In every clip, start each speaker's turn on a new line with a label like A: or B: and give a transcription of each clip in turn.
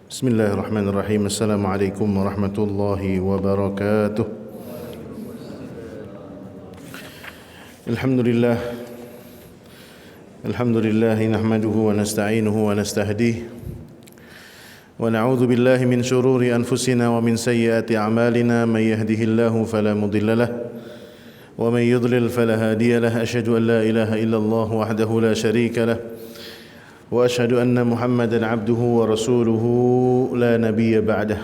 A: Bismillahirrahmanirrahim. Assalamualaikum warahmatullahi wabarakatuh. Alhamdulillah. Alhamdulillah nahmaduhu wa nasta'inuhu wa nastahdihi wa na'udzu billahi min shururi anfusina wa min sayyiati a'malina may yahdihillahu fala mudilla lahu wa may yudlil fala hadiya lahu. Asyhadu an la ilaha illallah wahdahu la syarika lahu wa asyhadu anna Muhammadan abduhu wa rasuluhu la nabiyya ba'dah.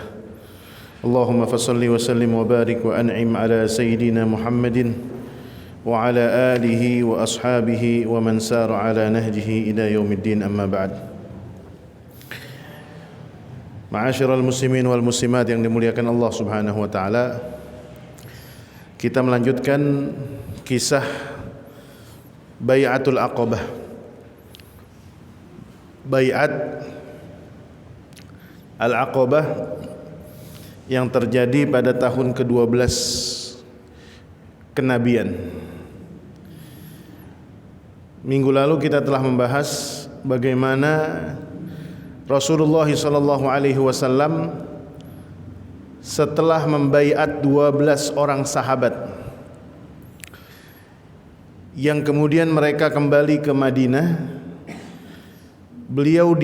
A: Allahumma fassalli wa sallim wa barik wa an'im ala sayyidina Muhammadin wa ala alihi wa ashabihi wa man sara ala nahjihi ila yaumiddin, amma ba'd. Ma'asyiral muslimin wal muslimat yang dimuliakan Allah Subhanahu wa taala, kita melanjutkan kisah Bai'atul Aqabah. Bai'at Al-Aqabah yang terjadi pada tahun ke-12 kenabian. Minggu lalu kita telah membahas bagaimana Rasulullah SAW setelah membaiat 12 orang sahabat yang kemudian mereka kembali ke Madinah. Beliau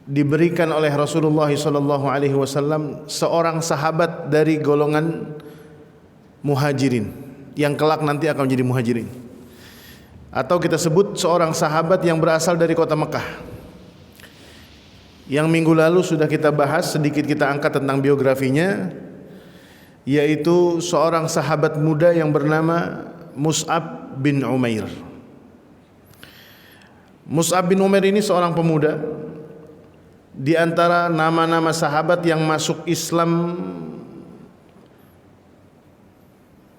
A: diberikan oleh Rasulullah SAW seorang sahabat dari golongan muhajirin yang kelak nanti akan menjadi muhajirin, atau kita sebut seorang sahabat yang berasal dari kota Mekah. Yang minggu lalu sudah kita bahas, sedikit kita angkat tentang biografinya, yaitu seorang sahabat muda yang bernama Mus'ab bin Umair. Mus'ab bin Umair ini seorang pemuda di antara nama-nama sahabat yang masuk Islam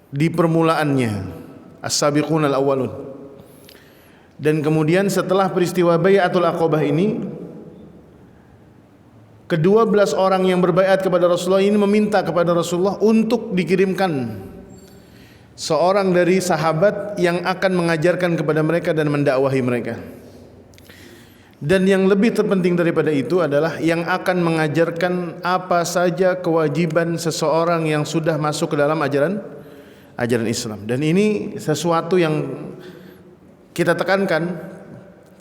A: di permulaannya, as-sabiqun al-awwalun. Dan kemudian setelah peristiwa Bai'atul Aqabah ini, ke-12 orang yang berbaiat kepada Rasulullah ini meminta kepada Rasulullah untuk dikirimkan seorang dari sahabat yang akan mengajarkan kepada mereka dan mendakwahi mereka. Dan yang lebih terpenting daripada itu adalah yang akan mengajarkan apa saja kewajiban seseorang yang sudah masuk ke dalam ajaran Islam. Dan ini sesuatu yang kita tekankan.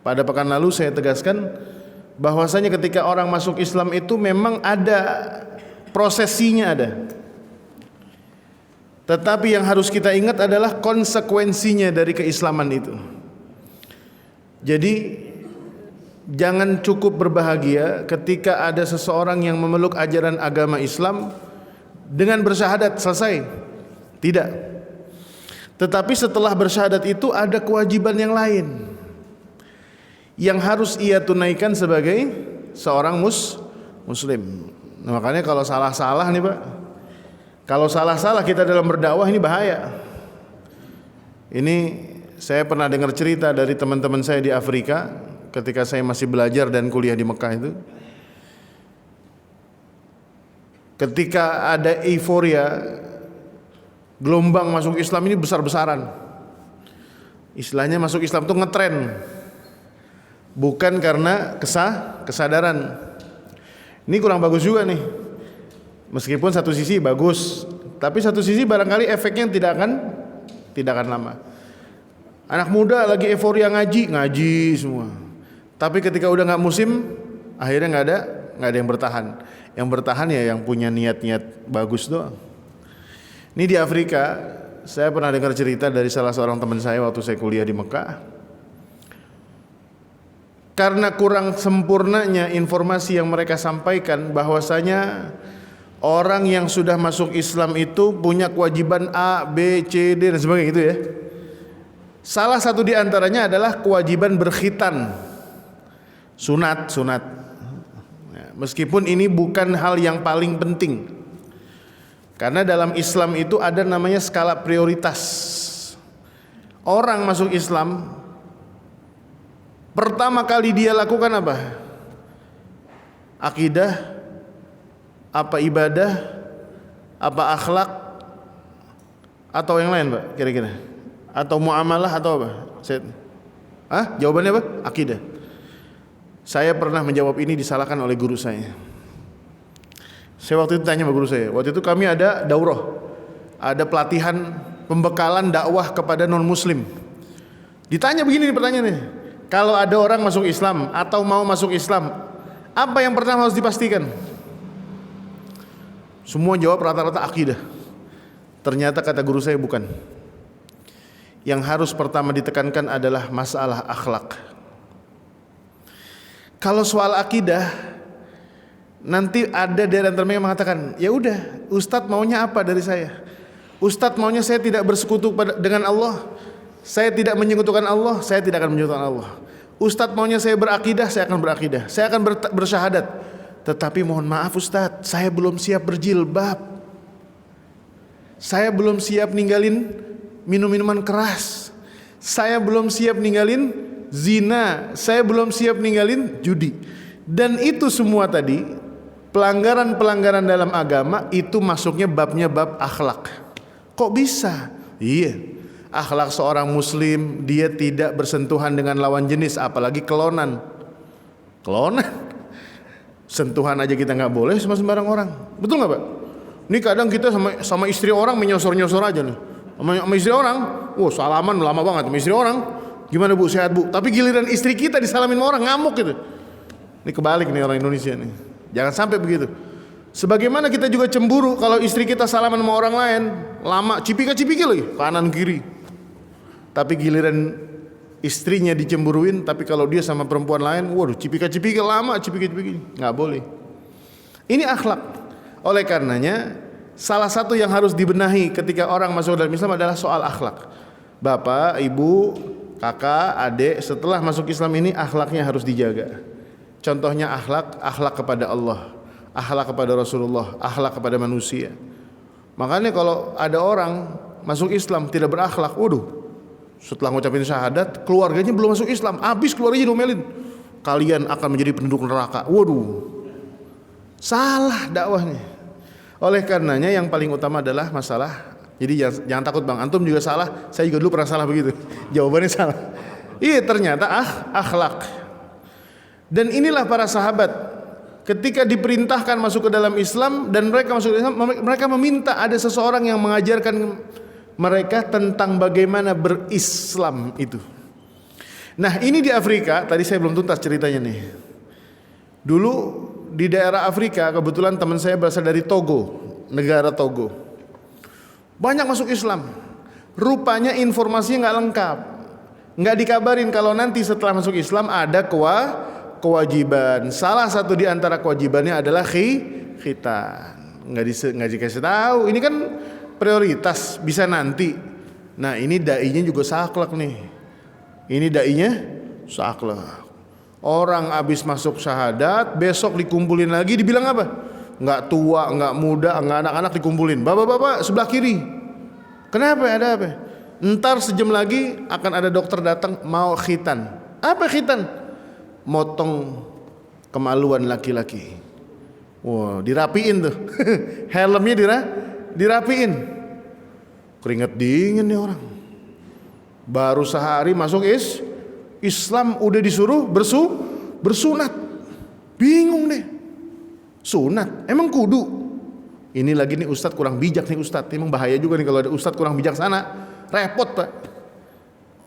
A: Pada pekan lalu saya tegaskan bahwasanya ketika orang masuk Islam itu memang ada prosesinya ada. Tetapi yang harus kita ingat adalah konsekuensinya dari keislaman itu. Jadi jangan cukup berbahagia ketika ada seseorang yang memeluk ajaran agama Islam dengan bersyahadat selesai. Tidak. Tetapi setelah bersyahadat itu ada kewajiban yang lain yang harus ia tunaikan sebagai seorang muslim. Nah, makanya kalau salah-salah nih Pak, kalau salah-salah kita dalam berdakwah ini bahaya. Ini saya pernah dengar cerita dari teman-teman saya di Afrika ketika saya masih belajar dan kuliah di Mekah itu. Ketika ada euforia, gelombang masuk Islam ini besar-besaran. Istilahnya masuk Islam itu ngetren. Bukan karena kesadaran. Ini kurang bagus juga nih. Meskipun satu sisi bagus, tapi satu sisi barangkali efeknya tidak akan lama. Anak muda lagi euforia ngaji semua. Tapi ketika udah nggak musim, akhirnya nggak ada yang bertahan. Yang bertahan ya yang punya niat-niat bagus doang. Ini di Afrika, saya pernah dengar cerita dari salah seorang teman saya waktu saya kuliah di Mekah. Karena kurang sempurnanya informasi yang mereka sampaikan, bahwasanya orang yang sudah masuk Islam itu punya kewajiban A, B, C, D dan sebagainya gitu ya. Salah satu di antaranya adalah kewajiban berkhitan. Sunat. Meskipun ini bukan hal yang paling penting, karena dalam Islam itu ada namanya skala prioritas. Orang masuk Islam, pertama kali dia lakukan apa? Akidah, apa ibadah, apa akhlak, atau yang lain Pak kira-kira? Atau muamalah atau apa? Jawabannya apa? Akidah. Saya pernah menjawab ini disalahkan oleh guru saya. Saya waktu itu tanya sama guru saya. Waktu itu kami ada daurah, ada pelatihan pembekalan dakwah kepada non muslim. Ditanya begini nih pertanyaannya. Kalau ada orang masuk Islam atau mau masuk Islam, apa yang pertama harus dipastikan? Semua jawab rata-rata akidah. Ternyata kata guru saya bukan. Yang harus pertama ditekankan adalah masalah akhlak. Kalau soal akidah, nanti ada dari antara mereka yang mengatakan, ya udah, Ustadz maunya apa dari saya? Ustadz maunya saya tidak bersekutu dengan Allah, saya tidak menyekutukan Allah, saya tidak akan menyekutukan Allah. Ustadz maunya saya berakidah, saya akan berakidah, saya akan bersyahadat. Tetapi mohon maaf Ustadz, saya belum siap berjilbab, saya belum siap ninggalin minum-minuman keras, saya belum siap ninggalin zina, saya belum siap ninggalin judi. Dan itu semua tadi pelanggaran-pelanggaran dalam agama, itu masuknya babnya bab akhlak. Kok bisa? Iya, akhlak seorang muslim, dia tidak bersentuhan dengan lawan jenis, apalagi kelonan. Sentuhan aja kita nggak boleh sama sembarang orang. Betul nggak Pak? Ini kadang kita sama istri orang menyosor-nyosor aja nih. Sama istri orang, salaman lama banget sama istri orang. Gimana Bu, sehat Bu? Tapi giliran istri kita disalamin sama orang, ngamuk gitu. Ini kebalik nih orang Indonesia nih. Jangan sampai begitu. Sebagaimana kita juga cemburu kalau istri kita salaman sama orang lain, lama cipika-cipiki lagi, kanan kiri. Tapi giliran istrinya dicemburuin, tapi kalau dia sama perempuan lain, waduh cipika-cipiki lama, cipika-cipiki. Nggak boleh. Ini akhlak. Oleh karenanya, salah satu yang harus dibenahi ketika orang masuk dalam Islam adalah soal akhlak. Bapak, ibu, kakak, adik, setelah masuk Islam ini akhlaknya harus dijaga. Contohnya akhlak kepada Allah, akhlak kepada Rasulullah, akhlak kepada manusia. Makanya kalau ada orang masuk Islam tidak berakhlak, waduh, setelah ngucapin syahadat, keluarganya belum masuk Islam, habis keluarganya diomelin, kalian akan menjadi penduduk neraka. Waduh, salah dakwahnya. Oleh karenanya yang paling utama adalah masalah. Jadi jangan takut Bang, antum juga salah, saya juga dulu pernah salah begitu. Jawabannya salah. Iya, ternyata akhlak. Dan inilah para sahabat ketika diperintahkan masuk ke dalam Islam dan mereka masuk ke Islam, mereka meminta ada seseorang yang mengajarkan mereka tentang bagaimana berislam itu. Nah, ini di Afrika, tadi saya belum tuntas ceritanya nih. Dulu di daerah Afrika, kebetulan teman saya berasal dari Togo, negara Togo. Banyak masuk Islam. Rupanya informasinya nggak lengkap, nggak dikabarin kalau nanti setelah masuk Islam ada kewajiban. Salah satu di antara kewajibannya adalah khitan. Nggak dikasih tahu. Ini kan prioritas, bisa nanti. Nah ini dai-nya juga saklek nih. Ini dai-nya saklek. Orang habis masuk syahadat, besok dikumpulin lagi, dibilang apa? Nggak tua, nggak muda, nggak anak-anak dikumpulin. Bapak-bapak sebelah kiri. Kenapa? Ada apa? Ntar sejam lagi akan ada dokter datang mau khitan. Apa khitan? Motong kemaluan laki-laki. Wah, dirapiin tuh. Helmnya dirapiin. Keringat dingin nih orang. Baru sehari masuk Islam udah disuruh bersunat. Bingung deh. Sunat, emang kudu? Ini lagi nih ustadz kurang bijak nih ustadz. Emang bahaya juga nih kalau ada ustadz kurang bijaksana. Repot Pak.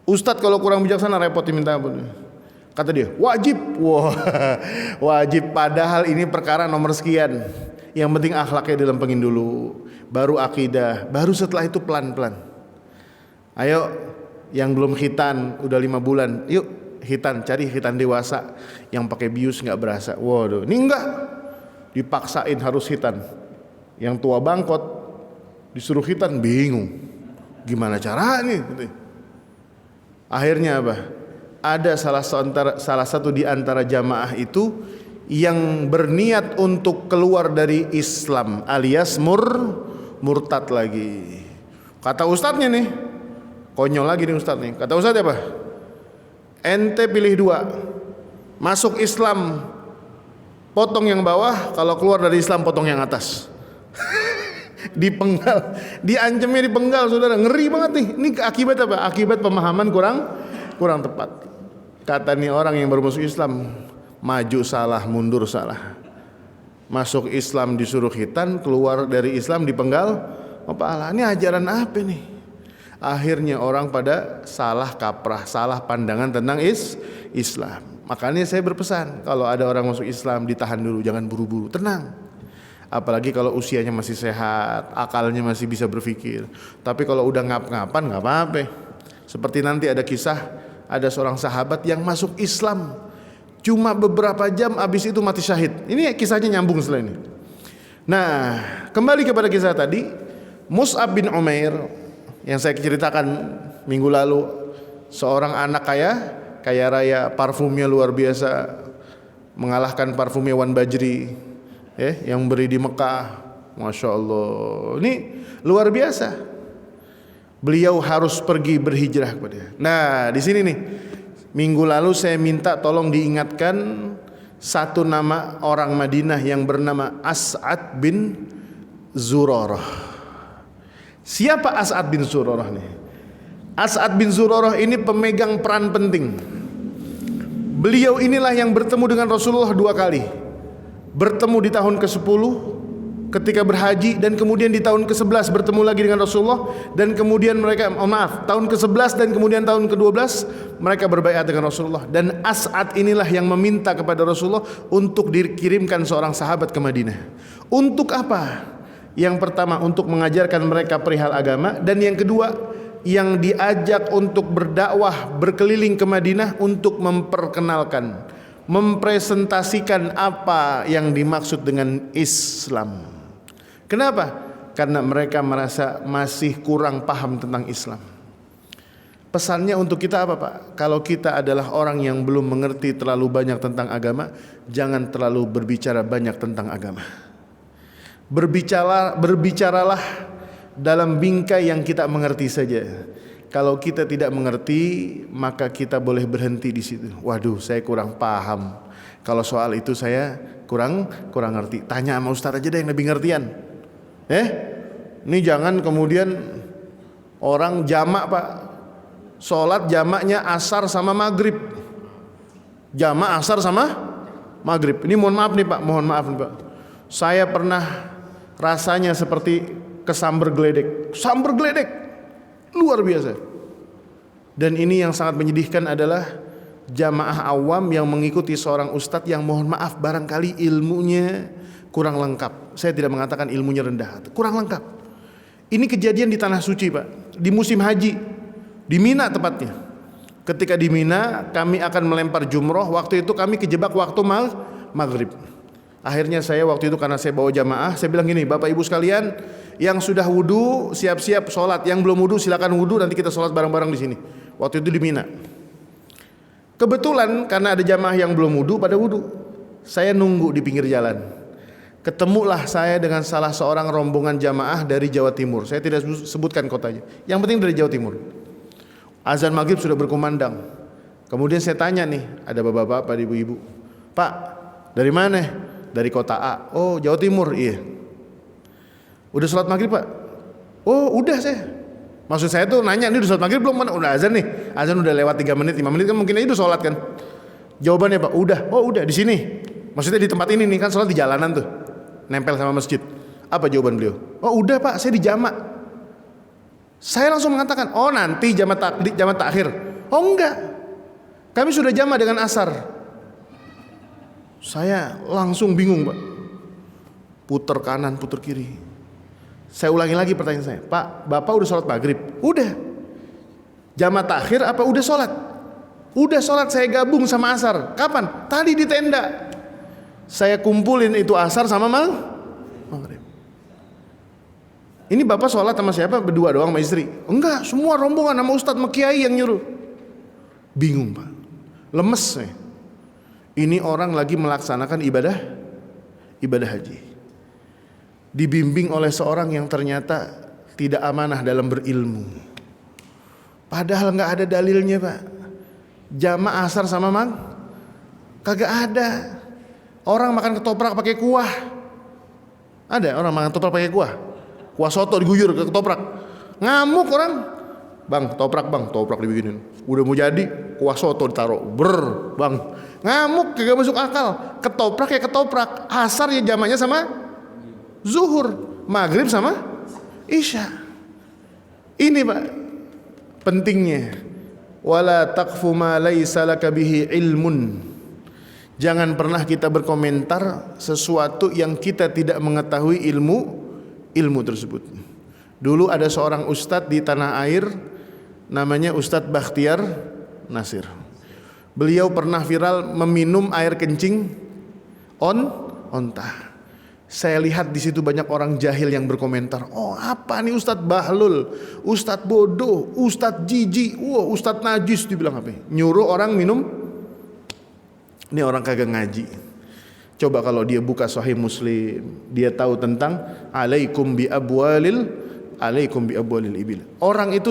A: Ustadz kalau kurang bijaksana repot diminta ampun. Kata dia, wajib. Wah, wajib. Padahal ini perkara nomor sekian. Yang penting akhlaknya dilempengin dulu, baru akidah, baru setelah itu pelan-pelan. Ayo, yang belum khitan udah 5 bulan, yuk khitan, cari khitan dewasa yang pakai bius nggak berasa. Waduh, ini enggak. Dipaksain harus khitan. Yang tua bangkot disuruh khitan, bingung gimana caranya. Akhirnya apa? Ada salah satu di antara jamaah itu yang berniat untuk keluar dari Islam alias murtad lagi. Kata ustadznya nih, konyol lagi nih ustadz nih. Kata ustadz apa? Ente pilih 2, masuk Islam potong yang bawah, kalau keluar dari Islam potong yang atas. Dipenggal, diancamnya dipenggal saudara, ngeri banget nih. Ini akibat apa? Akibat pemahaman kurang tepat. Kata nih orang yang baru masuk Islam, maju salah, mundur salah. Masuk Islam disuruh khitan, keluar dari Islam dipenggal kepala. Ini ajaran apa nih? Akhirnya orang pada salah kaprah, salah pandangan tentang Islam. Makanya saya berpesan, kalau ada orang masuk Islam ditahan dulu, jangan buru-buru, tenang. Apalagi kalau usianya masih sehat, akalnya masih bisa berpikir. Tapi kalau udah ngap-ngapan nggak apa-apa. Seperti nanti ada kisah, ada seorang sahabat yang masuk Islam cuma beberapa jam, habis itu mati syahid. Ini kisahnya nyambung setelah ini. Nah, kembali kepada kisah tadi, Mus'ab bin Umair yang saya ceritakan minggu lalu, seorang anak kaya raya, parfumnya luar biasa, mengalahkan parfumnya Wan Bajri, yang beri di Mekah. Masya Allah, ini luar biasa. Beliau harus pergi berhijrah kepada dia. Nah, di sini nih, minggu lalu saya minta tolong diingatkan satu nama orang Madinah yang bernama As'ad bin Zurarah. Siapa As'ad bin Zurarah nih? As'ad bin Zurarah ini pemegang peran penting. Beliau inilah yang bertemu dengan Rasulullah 2 kali. Bertemu di tahun ke-10 ketika berhaji, dan kemudian di tahun ke-11 bertemu lagi dengan Rasulullah, dan kemudian tahun ke-11 dan kemudian tahun ke-12 mereka berbaiat dengan Rasulullah. Dan As'ad inilah yang meminta kepada Rasulullah untuk dikirimkan seorang sahabat ke Madinah. Untuk apa? Yang pertama untuk mengajarkan mereka perihal agama, dan yang kedua yang diajak untuk berdakwah berkeliling ke Madinah untuk memperkenalkan, mempresentasikan apa yang dimaksud dengan Islam. Kenapa? Karena mereka merasa masih kurang paham tentang Islam. Pesannya untuk kita apa, Pak? Kalau kita adalah orang yang belum mengerti terlalu banyak tentang agama, jangan terlalu berbicara banyak tentang agama. Berbicaralah dalam bingkai yang kita mengerti saja. Kalau kita tidak mengerti, maka kita boleh berhenti di situ. Waduh, saya kurang paham. Kalau soal itu saya kurang ngerti. Tanya sama ustaz aja deh yang lebih ngertian. Ini jangan kemudian orang jamak, Pak. Sholat jamaknya asar sama maghrib. Jamak asar sama maghrib. Ini mohon maaf nih Pak, saya pernah rasanya seperti kesamber geledek. Samber geledek luar biasa. Dan ini yang sangat menyedihkan adalah jamaah awam yang mengikuti seorang ustadz yang mohon maaf barangkali ilmunya kurang lengkap. Saya tidak mengatakan ilmunya rendah, kurang lengkap. Ini kejadian di tanah suci, Pak, di musim haji, di Mina tepatnya. Ketika di Mina kami akan melempar jumroh, waktu itu kami kejebak waktu maghrib. Akhirnya saya waktu itu karena saya bawa jamaah, saya bilang gini, Bapak Ibu sekalian, yang sudah wudu siap-siap sholat, yang belum wudu silakan wudu, nanti kita sholat bareng-bareng di sini. Waktu itu di Mina. Kebetulan karena ada jamaah yang belum wudu pada wudu, saya nunggu di pinggir jalan. Ketemulah saya dengan salah seorang rombongan jamaah dari Jawa Timur. Saya tidak sebutkan kotanya, yang penting dari Jawa Timur. Azan maghrib sudah berkumandang. Kemudian saya tanya nih, ada bapak-bapak, ibu-ibu, Pak, dari mana? Dari kota A. Oh, Jawa Timur. Iya. Udah sholat maghrib, Pak? Oh, udah saya. Maksud saya tuh nanya, ini udah sholat maghrib belum? Mana? Udah azan nih. Azan udah lewat 3 menit, 5 menit kan mungkin aja udah sholat kan. Jawabannya, Pak, udah. Oh, udah di sini. Maksudnya di tempat ini nih, kan sholat di jalanan tuh, nempel sama masjid. Apa jawaban beliau? Oh, udah Pak, saya di jamak. Saya langsung mengatakan, oh nanti jamak takhir. Oh enggak, kami sudah jamak dengan asar. Saya langsung bingung, Pak. Puter kanan, puter kiri. Saya ulangi lagi pertanyaan saya, Pak, Bapak udah sholat maghrib? Udah. Jamak takhir apa udah sholat? Udah sholat, saya gabung sama asar. Kapan? Tadi di tenda. Saya kumpulin itu asar sama maghrib. Ini Bapak sholat sama siapa? Berdua doang sama istri? Enggak, semua rombongan sama ustadz sama kiai yang nyuruh. Bingung, Pak. Lemes saya. Ini orang lagi melaksanakan ibadah haji. Dibimbing oleh seorang yang ternyata tidak amanah dalam berilmu. Padahal nggak ada dalilnya, Pak. Jamaah asar sama kagak ada. Orang makan ketoprak pakai kuah. Ada orang makan ketoprak pakai kuah. Kuah soto diguyur ke ketoprak. Ngamuk orang. Bang, toprak dibikinin. Udah mau jadi, kuah soto ditaruh. Bang. Ngamuk, kagak masuk akal. Ketoprak ya ketoprak. Asar ya jamaknya sama zuhur. Maghrib sama isya. Ini Pak pentingnya. Wala taqfu ma laisa laka bihi ilmun. Jangan pernah kita berkomentar sesuatu yang kita tidak mengetahui ilmu tersebut. Dulu ada seorang ustadz di tanah air, namanya Ustadz Bakhtiar Nasir. Beliau pernah viral meminum air kencing onta. Saya lihat di situ banyak orang jahil yang berkomentar, oh apa nih Ustadz Bahlul, Ustadz bodoh, Ustadz jijik, Ustadz najis, dibilang apa? Nyuruh orang minum. Ini orang kagak ngaji. Coba kalau dia buka Sahih Muslim, dia tahu tentang alaikum bi abwalil ibil. Orang itu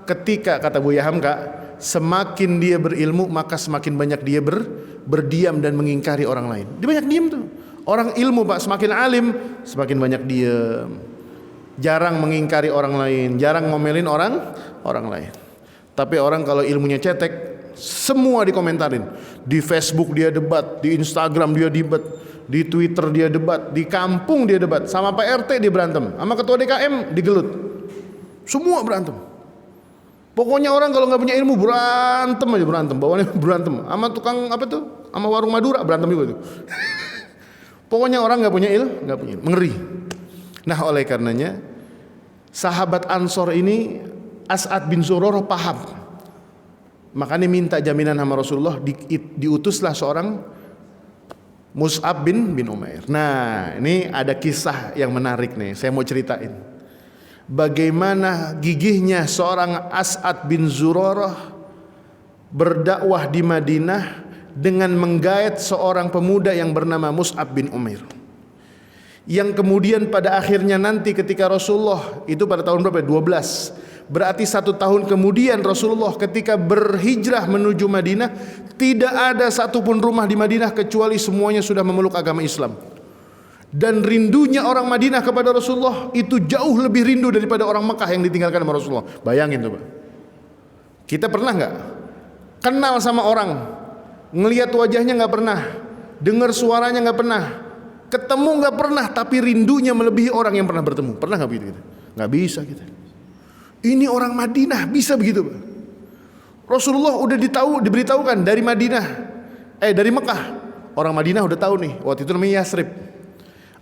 A: ketika kata Buya Hamka, semakin dia berilmu maka semakin banyak dia berdiam dan mengingkari orang lain. Dia banyak diam tuh. Orang ilmu Pak, semakin alim semakin banyak diam. Jarang mengingkari orang lain, jarang ngomelin orang lain. Tapi orang kalau ilmunya cetek, semua dikomentarin. Di Facebook dia debat, di Instagram dia debat, di Twitter dia debat, di kampung dia debat, sama Pak RT dia berantem, sama ketua DKM digelut. Semua berantem. Pokoknya orang kalau nggak punya ilmu berantem aja, bawaannya berantem. Sama tukang apa tuh? Sama warung Madura berantem juga tuh. Pokoknya orang nggak punya ilmu, mengeri. Nah, oleh karenanya sahabat Ansor ini As'ad bin Zurarah paham. Makanya minta jaminan sama Rasulullah, diutuslah seorang Mus'ab bin Umair. Nah, ini ada kisah yang menarik nih, saya mau ceritain. Bagaimana gigihnya seorang As'ad bin Zurarah berdakwah di Madinah dengan menggaet seorang pemuda yang bernama Mus'ab bin Umair. Yang kemudian pada akhirnya nanti ketika Rasulullah, itu pada tahun berapa? 12. Berarti 1 tahun kemudian Rasulullah ketika berhijrah menuju Madinah, tidak ada satupun rumah di Madinah kecuali semuanya sudah memeluk agama Islam. Dan rindunya orang Madinah kepada Rasulullah itu jauh lebih rindu daripada orang Mekah yang ditinggalkan sama Rasulullah. Bayangin tuh Pak. Kita pernah nggak kenal sama orang, ngelihat wajahnya nggak pernah, dengar suaranya nggak pernah, ketemu nggak pernah, tapi rindunya melebihi orang yang pernah bertemu? Pernah nggak begitu? Nggak bisa kita. Ini orang Madinah bisa begitu Pak. Rasulullah udah diberitahukan dari dari Mekah. Orang Madinah udah tahu nih, waktu itu namanya Yasrib.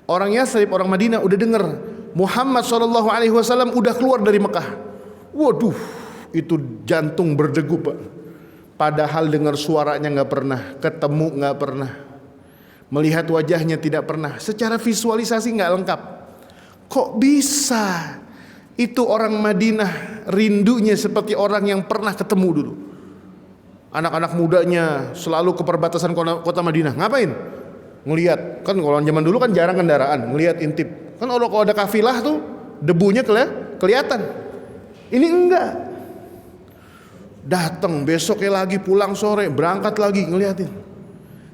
A: Orang Yasrib, orang Madinah udah dengar Muhammad SAW udah keluar dari Mekah. Waduh, itu jantung berdegup Pak. Padahal dengar suaranya nggak pernah, ketemu nggak pernah, melihat wajahnya tidak pernah, secara visualisasi nggak lengkap. Kok bisa? Itu orang Madinah rindunya seperti orang yang pernah ketemu dulu. Anak-anak mudanya selalu ke perbatasan kota Madinah. Ngapain? Ngelihat. Kan kalau zaman dulu kan jarang kendaraan, ngelihat intip. Kan kalau ada kafilah tuh debunya kelihatan. Ini enggak. Datang besoknya lagi, pulang sore, berangkat lagi ngeliatin.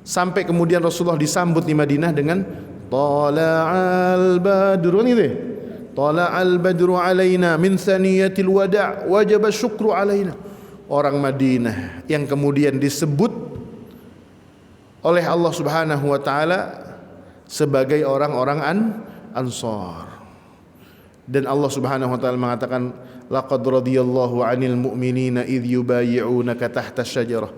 A: Sampai kemudian Rasulullah disambut di Madinah dengan Tala'al badru, kan gitu ya? Tala'al badru alaina min thaniyatil wada' wajaba syukru alaina. Orang Madinah yang kemudian disebut oleh Allah Subhanahu wa taala sebagai orang-orang Ansar. Dan Allah Subhanahu wa taala mengatakan laqad radiyallahu 'anil mu'minina idh yubayyi'unaka tahta asy-syajarah.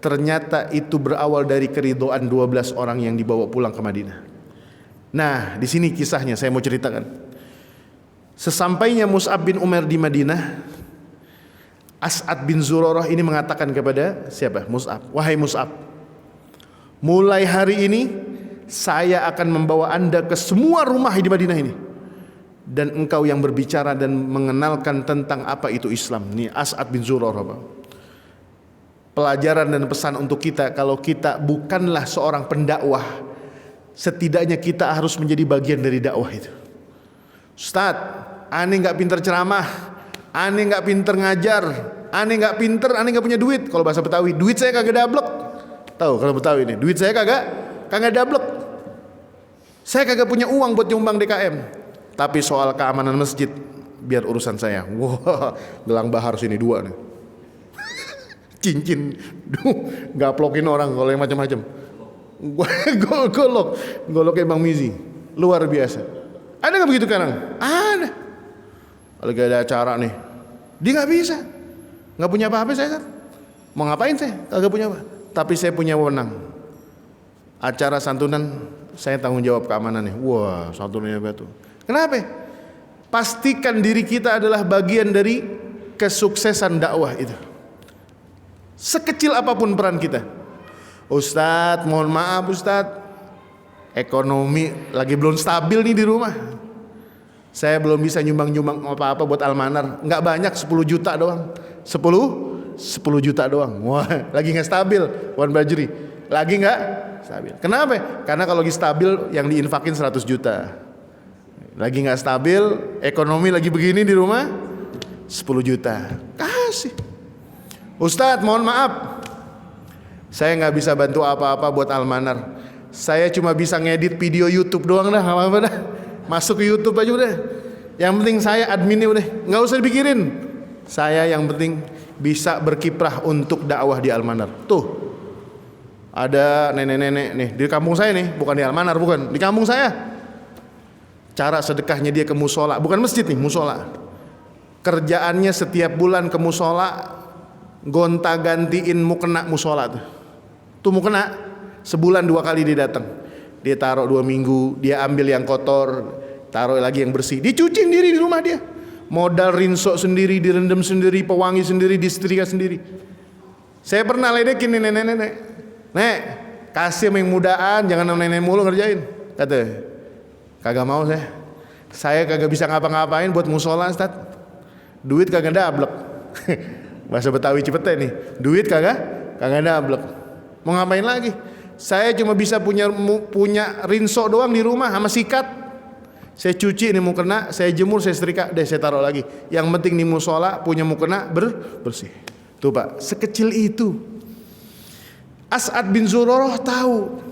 A: Ternyata itu berawal dari keridhaan 12 orang yang dibawa pulang ke Madinah. Nah, di sini kisahnya saya mau ceritakan. Sesampainya Mus'ab bin Umair di Madinah, As'ad bin Zurarah ini mengatakan kepada siapa? Mus'ab, wahai Mus'ab, mulai hari ini saya akan membawa anda ke semua rumah di Madinah ini, dan engkau yang berbicara dan mengenalkan tentang apa itu Islam. Ini As'ad bin Zurarah. Pelajaran dan pesan untuk kita, kalau kita bukanlah seorang pendakwah, setidaknya kita harus menjadi bagian dari dakwah itu. Ustaz, aneh nggak pinter ceramah, aneh nggak pinter ngajar, aneh nggak pinter, aneh nggak punya duit. Kalau bahasa Betawi, duit saya kagak dablek. Tahu kalau Betawi ini, duit saya kagak dablek. Saya kagak punya uang buat nyumbang DKM. Tapi soal keamanan masjid, biar urusan saya. Wah, gelang bahar sini 2 nih. Cincin, gaplokin orang kalau yang macam-macam. Goloknya Bang Mizi, luar biasa. Ada nggak begitu sekarang? Ada. Kalau gak ada acara nih, dia nggak bisa, nggak punya apa-apa saya. Mau ngapain saya? Kagak punya apa. Tapi saya punya wewenang. Acara santunan, saya tanggung jawab keamanan nih. Wah, santunannya betul. Kenapa? Pastikan diri kita adalah bagian dari kesuksesan dakwah itu. Sekecil apapun peran kita. Ustadz, mohon maaf Ustadz, ekonomi lagi belum stabil nih di rumah. Saya belum bisa nyumbang-nyumbang apa-apa buat Almanar. Nggak banyak, 10 juta doang. 10 juta doang. Wah, lagi nggak stabil, Wan Bajri. Lagi nggak stabil. Kenapa? Karena kalau lagi stabil yang diinfakin 100 juta. Lagi nggak stabil, ekonomi lagi begini di rumah, 10 juta. Kasih. Ustadz, mohon maaf, saya nggak bisa bantu apa-apa buat Almanar. Saya cuma bisa ngedit video YouTube doang dah, apa-apa dah. Masuk ke YouTube aja udah. Yang penting saya adminnya udah, nggak usah dipikirin. Saya yang penting bisa berkiprah untuk dakwah di Almanar. Tuh, ada nenek-nenek nih di kampung saya nih, bukan di Almanar, bukan di kampung saya. Cara sedekahnya dia ke musola, bukan masjid nih, musola. Kerjaannya setiap bulan ke musola, gonta-gantiin mukena musola tuh mukena sebulan 2 kali dia datang, dia taruh 2 minggu, dia ambil yang kotor, taruh lagi yang bersih, dicuci sendiri di rumah dia, modal rinso sendiri, direndam sendiri, pewangi sendiri, disetrika sendiri. Saya pernah ledekin nih nenek-nenek, nek kasih yang mudaan, jangan nenek mulu ngerjain, kata, kagak mau saya kagak bisa ngapa-ngapain buat musola Ustaz, duit kagak dablek. Bahasa Betawi Cipete nih, duit kagak dablek. Mau ngapain lagi? Saya cuma bisa punya rinso doang di rumah sama sikat. Saya cuci ini mukena, saya jemur, saya setrika, deh saya taruh lagi. Yang penting di musola punya mukena bersih. Tuh Pak, sekecil itu. As'ad bin Zurarah tahu.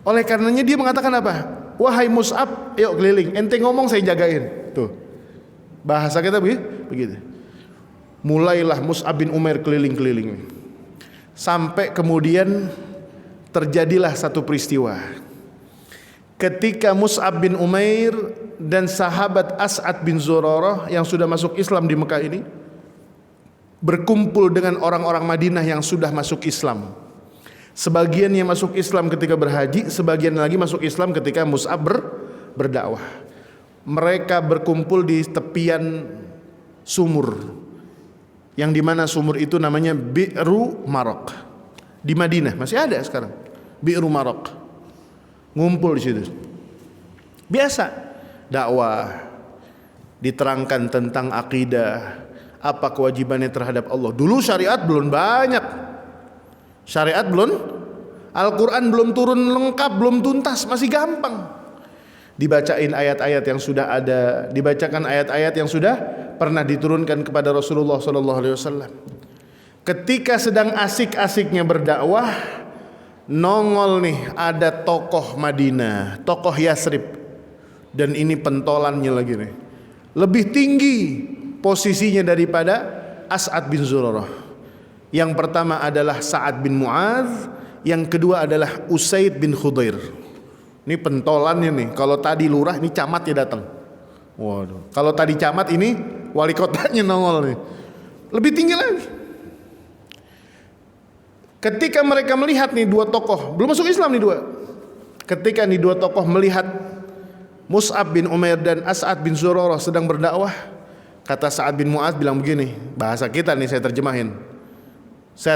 A: Oleh karenanya dia mengatakan apa? Wahai Mus'ab, yuk keliling. Ente ngomong saya jagain. Tuh. Bahasa kita begitu. Mulailah Mus'ab bin Umair keliling-keliling. Sampai kemudian terjadilah satu peristiwa. Ketika Mus'ab bin Umair dan sahabat As'ad bin Zurarah yang sudah masuk Islam di Mekah ini berkumpul dengan orang-orang Madinah yang sudah masuk Islam. Sebagian yang masuk Islam ketika berhaji, sebagian lagi masuk Islam ketika Mus'ab berdakwah. Mereka berkumpul di tepian sumur, yang dimana sumur itu namanya Bi'ru Marok di Madinah, masih ada sekarang Bi'ru Marok. Ngumpul di situ, biasa dakwah, diterangkan tentang akidah, apa kewajibannya terhadap Allah. Dulu syariat belum banyak, Al-Quran belum turun lengkap, belum tuntas, masih gampang. Dibacain ayat-ayat yang sudah ada, dibacakan ayat-ayat yang sudah pernah diturunkan kepada Rasulullah SAW. Ketika sedang asik-asiknya berdakwah, nongol nih ada tokoh Madinah, tokoh Yasrib, dan ini pentolannya lagi nih, lebih tinggi posisinya daripada As'ad bin Zurarah. Yang pertama adalah Sa'ad bin Mu'adz, yang kedua adalah Usaid bin Khudair. Ini pentolannya nih. Kalau tadi lurah, ini camatnya datang. Waduh. Kalau tadi camat, ini wali kotanya nongol nih. Lebih tinggi lagi. Ketika mereka melihat nih 2 tokoh, belum masuk Islam nih 2. Ketika nih 2 tokoh melihat Mus'ab bin Umair dan As'ad bin Zurarah sedang berdakwah, kata Sa'ad bin Mu'adz bilang begini, bahasa kita nih saya terjemahin.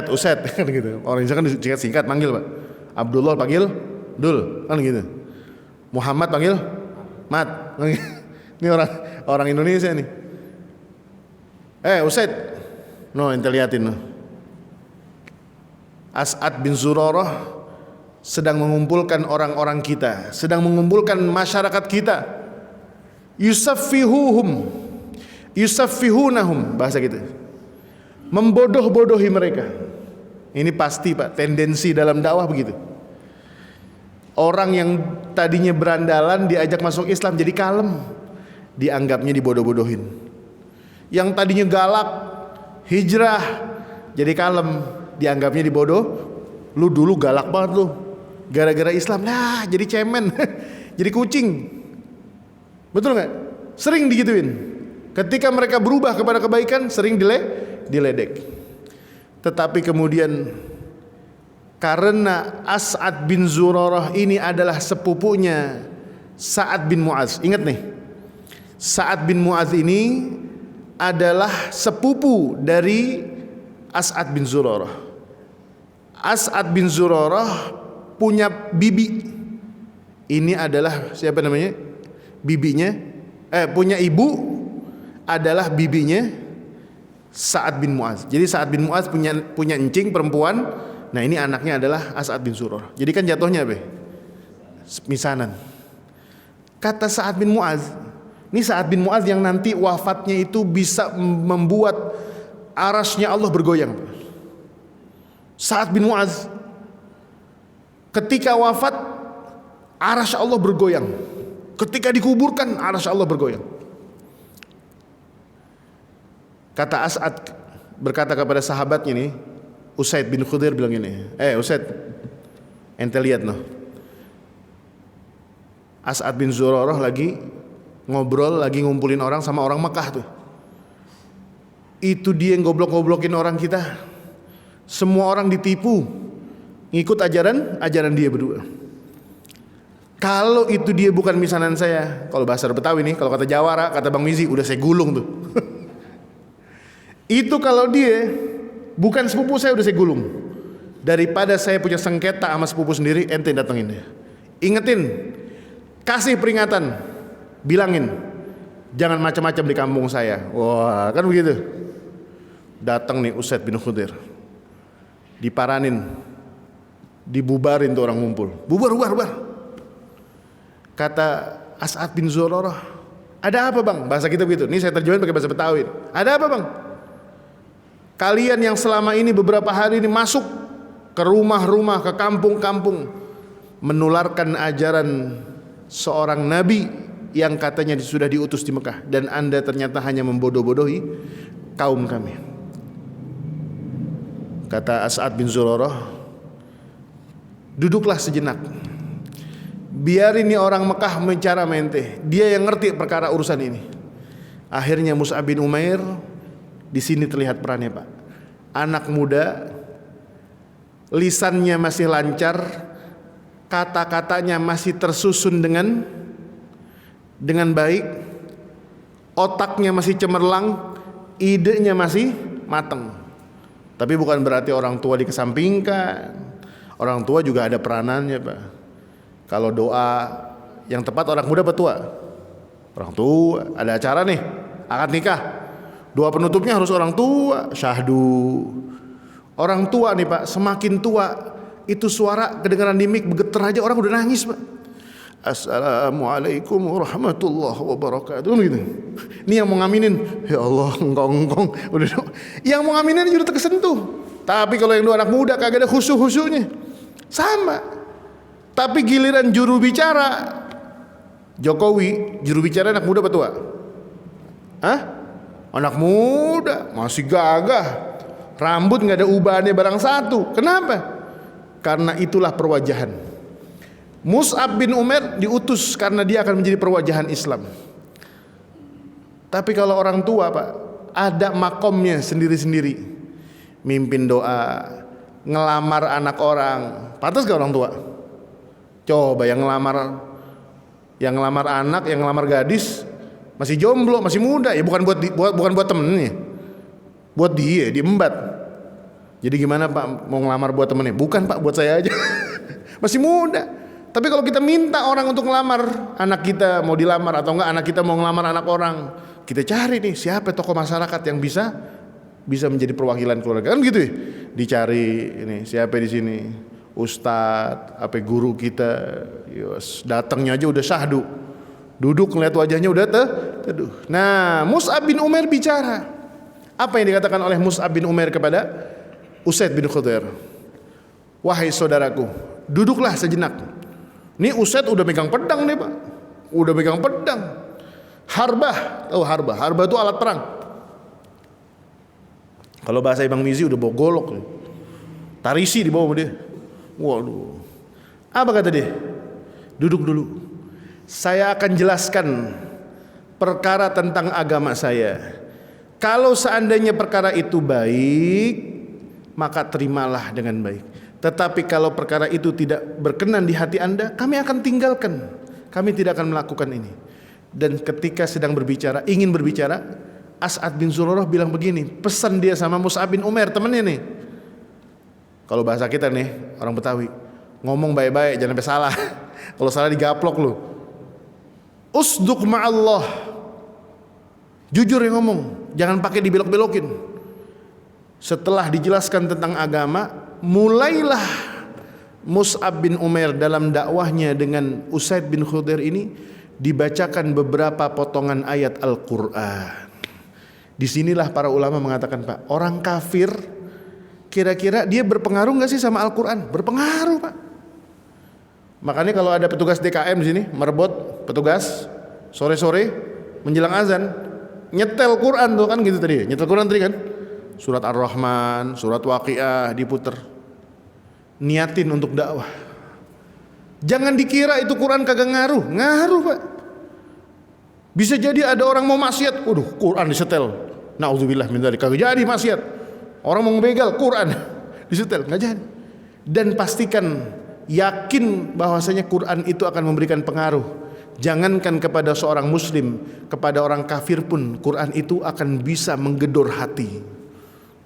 A: Usaid kan gitu. Orang Indonesia kan singkat manggil Pak. Abdullah panggil Dul kan gitu. Muhammad panggil Mat. Ini orang Indonesia nih. Usaid. No, ente liatin no. As'ad bin Zurarah sedang mengumpulkan orang-orang kita, sedang mengumpulkan masyarakat kita. Yusaffihunahum, bahasa gitu. Membodoh-bodohi mereka. Ini pasti Pak, tendensi dalam dakwah begitu. Orang yang tadinya berandalan diajak masuk Islam jadi kalem, dianggapnya dibodoh-bodohin. Yang tadinya galak, hijrah, jadi kalem, dianggapnya dibodoh. Lu dulu galak banget lu, gara-gara Islam, nah jadi cemen, jadi kucing. Betul nggak? Sering digituin. Ketika mereka berubah kepada kebaikan, sering diledek. Tetapi kemudian karena As'ad bin Zurarah ini adalah sepupunya Sa'ad bin Mu'adz. Ingat nih, Sa'ad bin Mu'adz ini adalah sepupu dari As'ad bin Zurarah. As'ad bin Zurarah punya bibi. Ini adalah siapa namanya? Bibinya, punya ibu adalah bibinya Sa'ad bin Mu'adz. Jadi Sa'ad bin Mu'adz punya encing perempuan. Nah ini anaknya adalah As'ad bin Zurarah. Jadi kan jatuhnya apa? Misanan. Kata Sa'ad bin Mu'adz, ini Sa'ad bin Mu'adz yang nanti wafatnya itu bisa membuat arasnya Allah bergoyang. Sa'ad bin Mu'adz ketika wafat arasy Allah bergoyang. Ketika dikuburkan arasy Allah bergoyang. Kata As'ad berkata kepada sahabatnya nih, Usaid bin Khudair bilang ini, Usaid, ente lihat noh, As'ad bin Zurarah lagi ngobrol, lagi ngumpulin orang sama orang Mekah tuh. Itu dia yang goblok-goblokin orang kita. Semua orang ditipu, ngikut ajaran dia berdua. Kalau itu dia bukan misanan saya, kalau bahasa Betawi nih, kalau kata Jawara, kata Bang Mizi, udah saya gulung tuh. Itu kalau dia bukan sepupu saya, udah saya gulung. Daripada saya punya sengketa sama sepupu sendiri, ente datengin dia. Ingetin, kasih peringatan, bilangin, jangan macam-macam di kampung saya. Wah, kan begitu. Datang nih Usaid bin Khudair, diparanin, dibubarin tuh orang ngumpul. Bubar. Kata As'ad bin Zurarah, ada apa bang? Bahasa kita begitu. Ini saya terjemahin pakai bahasa Betawi. Ada apa bang? Kalian yang selama ini beberapa hari ini masuk ke rumah-rumah, ke kampung-kampung, menularkan ajaran seorang nabi yang katanya sudah diutus di Mekah, dan anda ternyata hanya membodoh-bodohi kaum kami. Kata As'ad bin Zurarah, duduklah sejenak, biar ini orang Mekah bicara mente, dia yang ngerti perkara urusan ini. Akhirnya Mus'ab bin Umair, di sini terlihat perannya Pak. Anak muda, lisannya masih lancar, kata-katanya masih tersusun dengan baik, otaknya masih cemerlang, idenya masih matang. Tapi bukan berarti orang tua dikesampingkan. Orang tua juga ada peranannya Pak. Kalau doa yang tepat orang muda apa tua? Orang tua. Ada acara nih, akad nikah, doa penutupnya harus orang tua, syahdu. Orang tua nih Pak, semakin tua itu suara kedengaran di mic bergetar aja orang udah nangis Pak. Assalamualaikum warahmatullahi wabarakatuh gitu. Ini yang mau ngaminin, ya Allah engkong udah. Yang mau ngaminin juga terkesentuh. Tapi kalau yang dua anak muda kagak ada khusyuk-khusyuknya. Sama. Tapi giliran juru bicara Jokowi, juru bicara anak muda apa tua? Hah? Anak muda, masih gagah. Rambut nggak ada ubahannya barang satu. Kenapa? Karena itulah perwajahan. Mus'ab bin Umair diutus karena dia akan menjadi perwajahan Islam. Tapi kalau orang tua Pak, ada makomnya sendiri-sendiri. Mimpin doa, ngelamar anak orang. Pantas gak orang tua? Coba yang ngelamar anak, yang ngelamar gadis masih jomblo, masih muda, ya bukan buat temennya, buat dia embat. Jadi gimana Pak mau ngelamar buat temennya? Bukan Pak, buat saya aja. Masih muda. Tapi kalau kita minta orang untuk ngelamar, anak kita mau dilamar atau enggak, anak kita mau ngelamar anak orang, kita cari nih siapa tokoh masyarakat yang bisa menjadi perwakilan keluarga, kan gitu ya. Dicari ini siapa di sini, ustadz, apa guru kita, yos, datangnya aja udah syahdu, duduk ngeliat wajahnya udah teduh. Nah, Mus'ab bin Umair bicara. Apa yang dikatakan oleh Mus'ab bin Umair kepada Usaid bin Khudair? Wahai saudaraku, duduklah sejenak. Ini Usaid udah megang pedang nih Pak, udah megang pedang. Harbah, tahu harbah? Harbah itu alat perang. Kalau bahasa Bang Mizi udah bawa golok, tarisi di bawah dia. Waduh. Apa kata dia? Duduk dulu. Saya akan jelaskan perkara tentang agama saya. Kalau seandainya perkara itu baik, maka terimalah dengan baik. Tetapi kalau perkara itu tidak berkenan di hati Anda, kami akan tinggalkan. Kami tidak akan melakukan ini. Dan ketika sedang berbicara, ingin berbicara, As'ad bin Zurarah bilang begini, pesan dia sama Mus'ab bin Umair, temennya nih. Kalau bahasa kita nih, orang Betawi, ngomong baik-baik, jangan sampai salah. Kalau salah digaplok lu. Usduq ma'allah. Jujur yang ngomong, jangan pakai dibelok-belokin. Setelah dijelaskan tentang agama, mulailah Mus'ab bin Umair dalam dakwahnya dengan Usaid bin Khudair ini dibacakan beberapa potongan ayat Al-Quran. Disinilah para ulama mengatakan, Pak, orang kafir kira-kira dia berpengaruh nggak sih sama Al-Quran? Berpengaruh, Pak. Makanya kalau ada petugas DKM di sini merebut petugas sore-sore menjelang azan, nyetel Quran tuh kan gitu tadi, nyetel Quran tadi kan, surat Ar-Rahman, surat Waqiah diputer, niatin untuk dakwah. Jangan dikira itu Quran kagak ngaruh, ngaruh, Pak. Bisa jadi ada orang mau maksiat, waduh Quran disetel, naudzubillah min dzalik, kagak jadi maksiat. Orang mau ngebegal, Quran disetel, nggak jadi. Dan pastikan, yakin bahwasanya Quran itu akan memberikan pengaruh. Jangankan kepada seorang muslim, kepada orang kafir pun Quran itu akan bisa menggedor hati.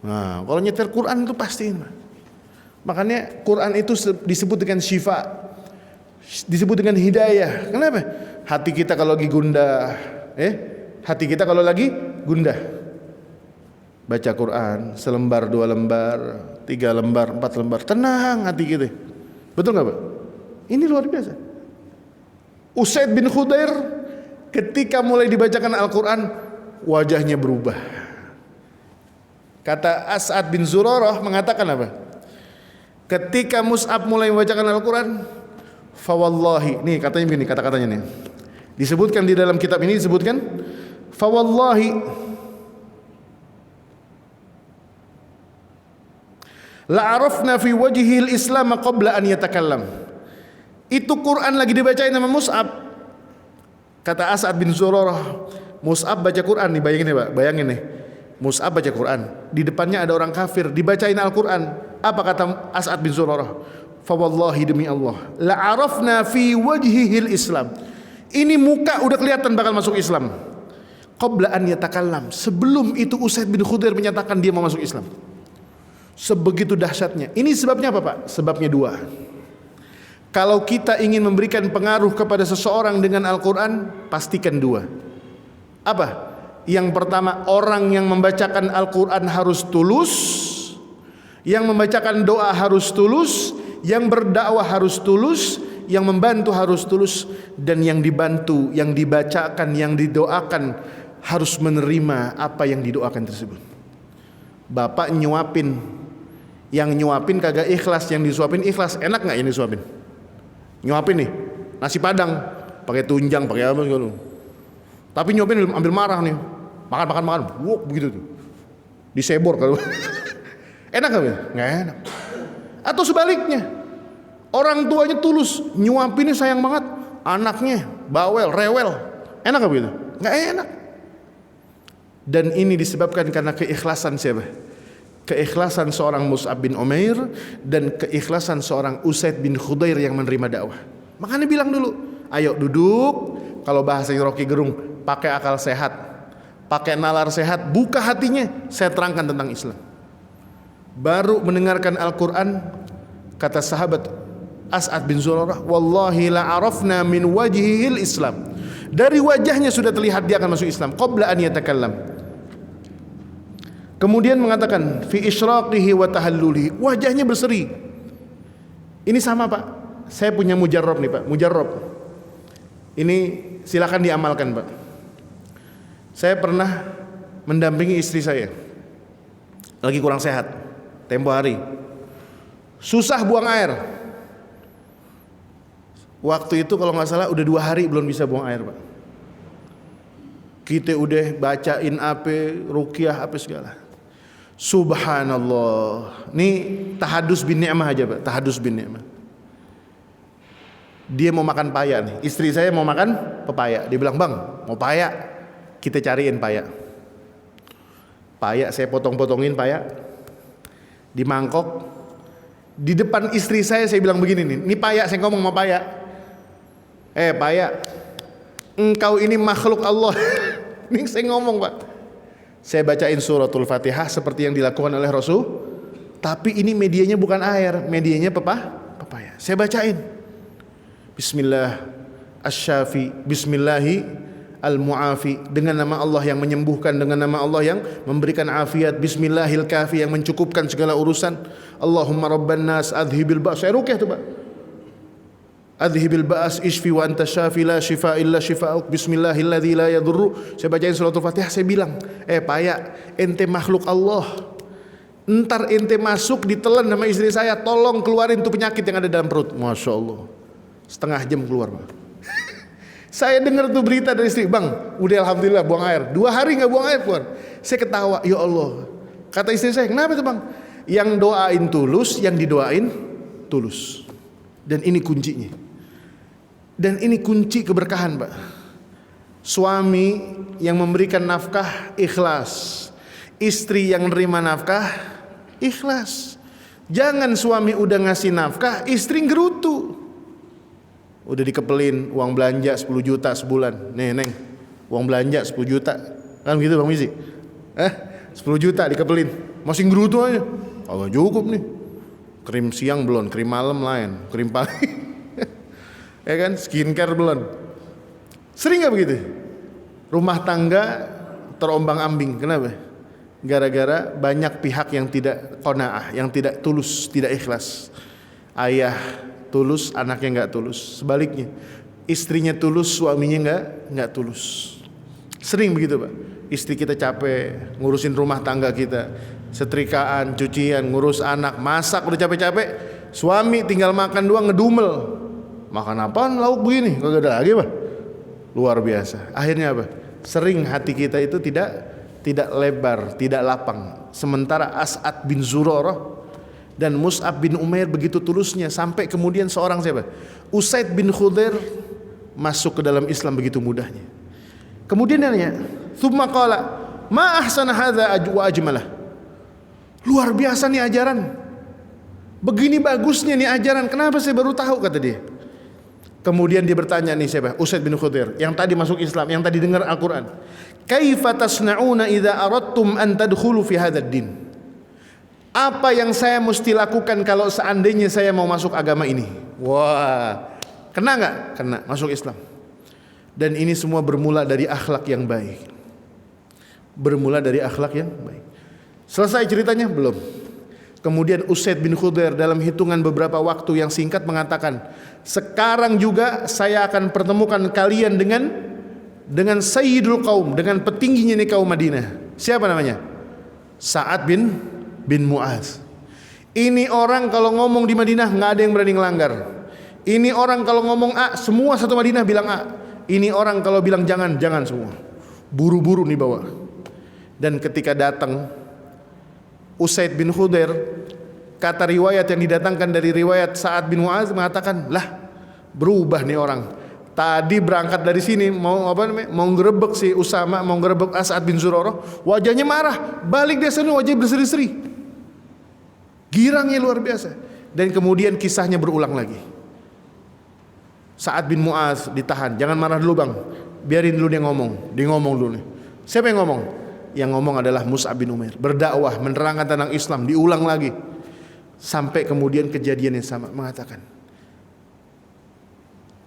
A: Nah, kalau nyetel Quran itu pasti. Makanya Quran itu disebut dengan syifa, disebut dengan hidayah. Kenapa? Hati kita kalau lagi gundah, hati kita kalau lagi gundah, baca Quran selembar, 2 lembar, 3 lembar, 4 lembar, tenang hati kita. Betul nggak, Pak? Ini luar biasa. Usaid bin Khudair ketika mulai dibacakan Al-Quran, wajahnya berubah. Kata As'ad bin Zurarah mengatakan apa? Ketika Mus'ab mulai membacakan Al-Quran, fawallahi, nih katanya begini, kata-katanya nih, disebutkan di dalam kitab ini, disebutkan fawallahi la'arafna fi wajhil islam qabla an yatakallam. Itu Quran lagi dibacain sama Mus'ab. Kata As'ad bin Zurarah, Mus'ab baca Quran nih, bayangin nih, Pak, bayangin nih. Mus'ab baca Quran, di depannya ada orang kafir, dibacain Al-Quran. Apa kata As'ad bin Zurarah? Fa wallahi, demi Allah, la arafna fi wajhihil Islam. Ini muka udah kelihatan bakal masuk Islam. Qabla an yatakallam, sebelum itu Usaid bin Khudair menyatakan dia mau masuk Islam. Sebegitu dahsyatnya. Ini sebabnya apa, Pak? Sebabnya 2. Kalau kita ingin memberikan pengaruh kepada seseorang dengan Al-Quran, pastikan 2. Apa? Yang pertama, orang yang membacakan Al-Quran harus tulus, yang membacakan doa harus tulus, yang berdakwah harus tulus, yang membantu harus tulus, dan yang dibantu, yang dibacakan, yang didoakan harus menerima apa yang didoakan tersebut. Bapak nyuapin, yang nyuapin kagak ikhlas, yang disuapin ikhlas, enak nggak yang disuapin? Nyuapin nih nasi padang pakai tunjang, pakai apa gitu. Tapi nyuapin ambil marah nih, makan, wuk begitu tuh, disebor kalau. Enak nggak? Nggak enak. Atau sebaliknya, orang tuanya tulus, nyuapinnya sayang banget, anaknya bawel, rewel, enak nggak begitu? Nggak enak. Dan ini disebabkan karena keikhlasan siapa? Keikhlasan seorang Mus'ab bin Umair dan keikhlasan seorang Usaid bin Khudair yang menerima dakwah. Makanya bilang dulu, ayo duduk, kalau bahasa Rocky Gerung, pakai akal sehat, pakai nalar sehat, buka hatinya, saya terangkan tentang Islam. Baru mendengarkan Al-Quran, kata sahabat As'ad bin Zurarah, wallahi la arafna min wajhihil Islam. Dari wajahnya sudah terlihat dia akan masuk Islam qabla an yatakallam. Kemudian mengatakan fi isyraqihi wa tahallulihi, wajahnya berseri. Ini sama, Pak, saya punya mujarrab nih, Pak, mujarrab. Ini silakan diamalkan, Pak. Saya pernah mendampingi istri saya, lagi kurang sehat, tempo hari, susah buang air. Waktu itu kalau nggak salah udah 2 hari belum bisa buang air, Pak. Kita udah bacain apa, ruqyah apa segala. Subhanallah. Ini tahadus bin ni'mah aja Pak, tahadus bin ni'mah. Dia mau makan paya nih, istri saya mau makan pepaya. Dia bilang, "Bang, mau paya? Kita cariin paya." Paya saya potong-potongin paya di mangkok. Di depan istri saya bilang begini nih, "Ini paya, saya ngomong mau paya. Paya, engkau ini makhluk Allah." Ini saya ngomong Pak. Saya bacain suratul Fatihah seperti yang dilakukan oleh Rasul. Tapi ini medianya bukan air, medianya pepaya. Saya bacain. Bismillah asy-syafi, bismillahi al-mu'afi, dengan nama Allah yang menyembuhkan, dengan nama Allah yang memberikan afiat. Bismillahil kafi, yang mencukupkan segala urusan. Allahumma rabban nas adhibil ba's. Saya rukyah tuh Pak. Adhibil ba's ishfi wa anta syafi la shifa illa shifa'uk. Bismillahilladzi la yadurru. Saya bacain suratul Fatihah, saya bilang, paya, ente makhluk Allah. Entar ente masuk ditelan sama istri saya, tolong keluarin tuh penyakit yang ada dalam perut. Masya Allah, setengah jam keluar Pak. Saya dengar tuh berita dari istri, "Bang, udah alhamdulillah buang air." 2 hari gak buang air keluar. Saya ketawa, ya Allah. Kata istri saya, "Kenapa tuh Bang?" Yang doain tulus, yang didoain tulus. Dan ini kuncinya. Dan ini kunci keberkahan Pak. Suami yang memberikan nafkah ikhlas, istri yang menerima nafkah ikhlas. Jangan suami udah ngasih nafkah, istri gerutu. Udah dikepelin uang belanja 10 juta sebulan. Nih Neng, uang belanja 10 juta. Kan gitu Bang Misi? 10 juta dikepelin, masih gerutu aja. Agak cukup nih. Krim siang belum, krim malam lain, krim pagi. Ya kan, skincare belum. Sering gak begitu? Rumah tangga terombang-ambing. Kenapa? Gara-gara banyak pihak yang tidak qanaah, yang tidak tulus, tidak ikhlas. Ayah tulus, anaknya gak tulus. Sebaliknya, istrinya tulus, suaminya gak tulus. Sering begitu Pak. Istri kita capek ngurusin rumah tangga kita, setrikaan, cucian, ngurus anak, masak udah capek-capek, suami tinggal makan doang ngedumel. Makan apaan lauk begini, kagak ada lagi Pak. Luar biasa. Akhirnya apa? Sering hati kita itu tidak lebar, tidak lapang. Sementara As'ad bin Zurarah dan Mus'ab bin Umair begitu tulusnya, sampai kemudian seorang siapa? Usaid bin Khudair masuk ke dalam Islam begitu mudahnya. Kemudian dia nanya, "Tsumma qala, ma ahsana hadza wa ajmalah." Luar biasa nih ajaran. Begini bagusnya nih ajaran, kenapa saya baru tahu, kata dia. Kemudian dia bertanya nih siapa? Usaid bin Khudair yang tadi masuk Islam, yang tadi dengar Al-Qur'an. Kaifa tasna'una idza aradtum an tadkhulu fi hadzal din? Apa yang saya mesti lakukan kalau seandainya saya mau masuk agama ini? Wah, kena nggak? Kena, masuk Islam. Dan ini semua bermula dari akhlak yang baik. Bermula dari akhlak yang baik. Selesai ceritanya? Belum. Kemudian Usaid bin Khudair dalam hitungan beberapa waktu yang singkat mengatakan, "Sekarang juga saya akan pertemukan kalian dengan Sayyidul Qaum, dengan petingginya nih kaum Madinah." Siapa namanya? Sa'ad bin Mu'az. Ini orang kalau ngomong di Madinah nggak ada yang berani ngelanggar. Ini orang kalau ngomong A, semua satu Madinah bilang A. Ini orang kalau bilang jangan, jangan semua. Buru-buru nih bawa. Dan ketika datang Usaid bin Khudair, kata riwayat yang didatangkan dari riwayat Sa'ad bin Mu'az mengatakan, "Lah, berubah nih orang. Tadi berangkat dari sini mau mau ngerebek si Usama, mau ngerebek As'ad bin Zurarah, wajahnya marah. Balik dia sana wajahnya berseri-seri. Girangnya luar biasa." Dan kemudian kisahnya berulang lagi. Sa'ad bin Mu'az ditahan, "Jangan marah dulu Bang. Biarin dulu dia ngomong." Dia ngomong dulu nih. Siapa yang ngomong? Yang ngomong adalah Mus'ab bin Umair. Berdakwah, menerangkan tentang Islam, diulang lagi. Sampai kemudian kejadian yang sama mengatakan,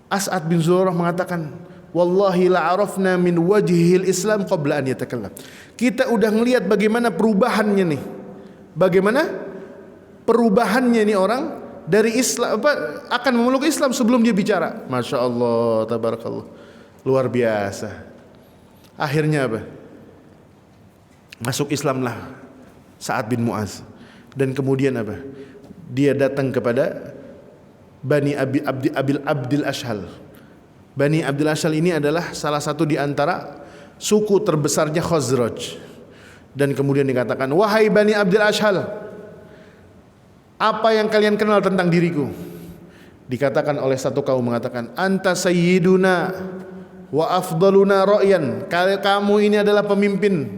A: As'ad bin Zurarah mengatakan, "Wallahi la'arafna min wajhil Islam qabla an yatakallam." Kita udah ngelihat bagaimana perubahannya nih. Bagaimana perubahannya nih orang dari Islam akan memeluk Islam sebelum dia bicara. Masya Allah, tabarakallah. Luar biasa. Akhirnya apa? Masuk Islamlah Sa'ad bin Mu'az. Dan kemudian apa? Dia datang kepada Bani Abdil Ashhal. Bani Abdil Ashhal ini adalah salah satu di antara suku terbesarnya Khazraj. Dan kemudian dikatakan, wahai Bani Abdul Ashhal, apa yang kalian kenal tentang diriku? Dikatakan oleh satu kaum mengatakan, anta sayyiduna wa afdaluna ra'yan, kamu ini adalah pemimpin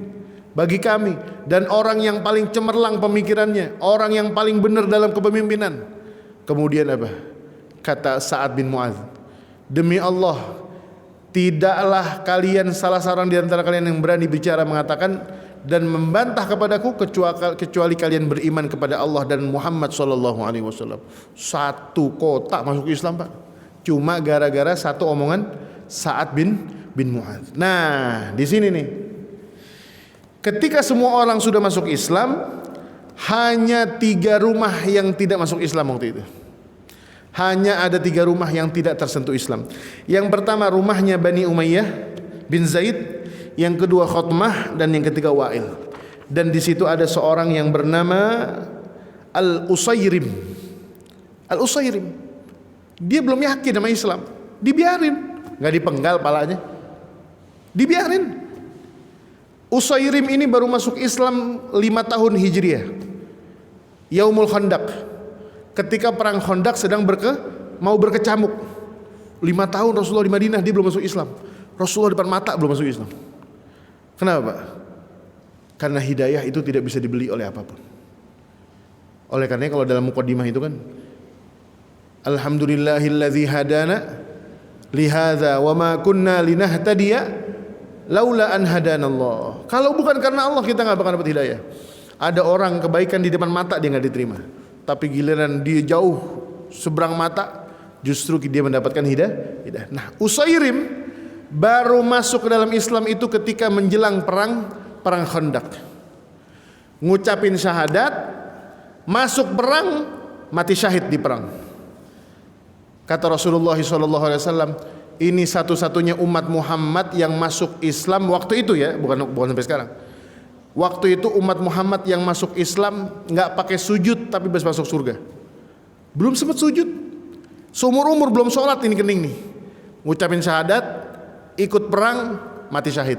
A: bagi kami dan orang yang paling cemerlang pemikirannya, orang yang paling benar dalam kepemimpinan. Kemudian apa? Kata Sa'ad bin Mu'adz, demi Allah, tidaklah kalian salah seorang di antara kalian yang berani bicara mengatakan dan membantah kepadaku kecuali kalian beriman kepada Allah dan Muhammad sallallahu alaihi wasallam. Satu kota masuk Islam, Pak. Cuma gara-gara satu omongan Sa'ad bin Mu'adz. Nah, di sini nih. Ketika semua orang sudah masuk Islam, hanya 3 rumah yang tidak masuk Islam waktu itu. Hanya ada 3 rumah yang tidak tersentuh Islam. Yang pertama rumahnya Bani Umayyah bin Zaid, yang kedua Khutmah, dan yang ketiga Wa'il. Dan di situ ada seorang yang bernama Al-Usayrim. Al-Usayrim, dia belum yakin sama Islam, dibiarin, nggak dipenggal palanya, dibiarin. Usayrim ini baru masuk Islam 5 tahun Hijriah, Yaumul Khandaq, ketika perang Khandaq sedang mau berkecamuk. 5 tahun Rasulullah di Madinah, dia belum masuk Islam. Rasulullah depan mata belum masuk Islam. Kenapa, Pak? Karena hidayah itu tidak bisa dibeli oleh apapun. Oleh karena kalau dalam muqaddimah itu kan, alhamdulillahilladzi hadana lihadza wa ma kunna linahtadiya laula an hadanallah. Kalau bukan karena Allah kita nggak bakal dapat hidayah. Ada orang kebaikan di depan mata dia nggak diterima, tapi giliran dia jauh seberang mata justru dia mendapatkan hidayah. Nah, Usayrim baru masuk ke dalam Islam itu ketika menjelang perang Khandaq. Ngucapin syahadat, masuk perang, mati syahid di perang. Kata Rasulullah SAW, ini satu-satunya umat Muhammad yang masuk Islam waktu itu ya, bukan sampai sekarang. Waktu itu umat Muhammad yang masuk Islam nggak pakai sujud tapi bisa masuk surga. Belum sempat sujud, seumur-umur belum sholat ini kening nih. Ngucapin syahadat, ikut perang, mati syahid.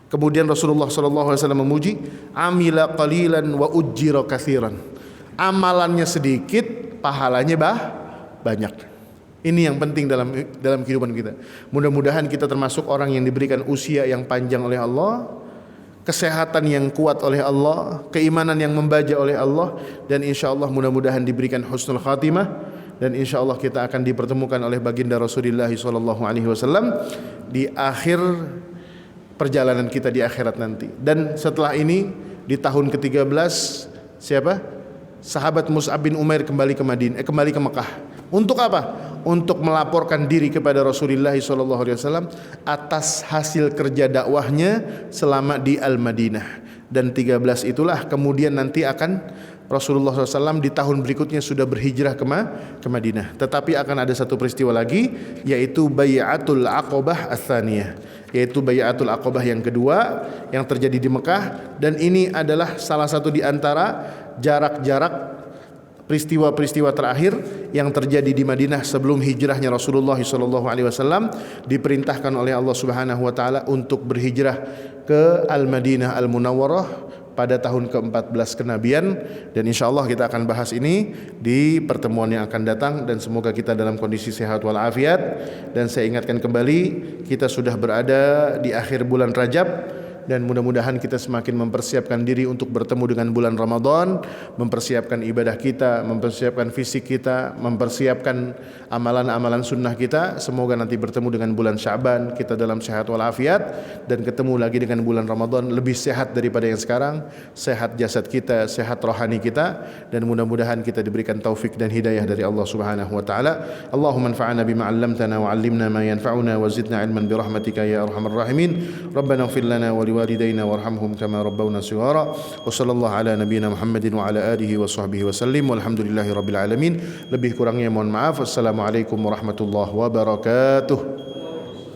A: Kemudian Rasulullah SAW memuji, amila qalilan wa ujjira katsiran. Amalannya sedikit, pahalanya banyak. Ini yang penting dalam kehidupan kita. Mudah-mudahan kita termasuk orang yang diberikan usia yang panjang oleh Allah, kesehatan yang kuat oleh Allah, keimanan yang membaja oleh Allah, dan insya Allah mudah-mudahan diberikan husnul khatimah, dan insya Allah kita akan dipertemukan oleh baginda Rasulullah SAW di akhir perjalanan kita di akhirat nanti. Dan setelah ini di tahun ke-13 siapa? Sahabat Mus'ab bin Umair kembali ke Mekah. Untuk apa? Untuk melaporkan diri kepada Rasulullah SAW atas hasil kerja dakwahnya selama di Al-Madinah. Dan 13 itulah kemudian nanti akan Rasulullah SAW di tahun berikutnya sudah berhijrah ke Madinah. Tetapi akan ada satu peristiwa lagi, yaitu Bai'atul Aqabah Ats-Tsaniyah, yaitu Bai'atul Aqabah yang kedua yang terjadi di Mekah. Dan ini adalah salah satu di antara jarak-jarak peristiwa-peristiwa terakhir yang terjadi di Madinah sebelum hijrahnya Rasulullah SAW. Diperintahkan oleh Allah Subhanahu wa taala untuk berhijrah ke Al-Madinah Al-Munawwarah pada tahun ke-14 kenabian. Dan insyaallah kita akan bahas ini di pertemuan yang akan datang, dan semoga kita dalam kondisi sehat walafiat. Dan saya ingatkan kembali, kita sudah berada di akhir bulan Rajab, dan mudah-mudahan kita semakin mempersiapkan diri untuk bertemu dengan bulan Ramadan, mempersiapkan ibadah kita, mempersiapkan fisik kita, mempersiapkan amalan-amalan sunnah kita. Semoga nanti bertemu dengan bulan Sya'ban kita dalam sehat walafiat, dan ketemu lagi dengan bulan Ramadan lebih sehat daripada yang sekarang, sehat jasad kita, sehat rohani kita, dan mudah-mudahan kita diberikan taufik dan hidayah dari Allah Subhanahu wa taala. Allahumma anfa'na bima 'allamtana wa 'allimna ma yanfa'una wa zidna 'ilman bi rahmatika ya arhamar rahimin. Rabbana ighfir lana wa والدينا وارحمهم كما ربونا صغارا وصلى الله على نبينا محمد وعلى آله وصحبه وسلم والحمد لله رب العالمين. Lebih kurangnya mohon maaf. Assalamualaikum warahmatullahi wabarakatuh.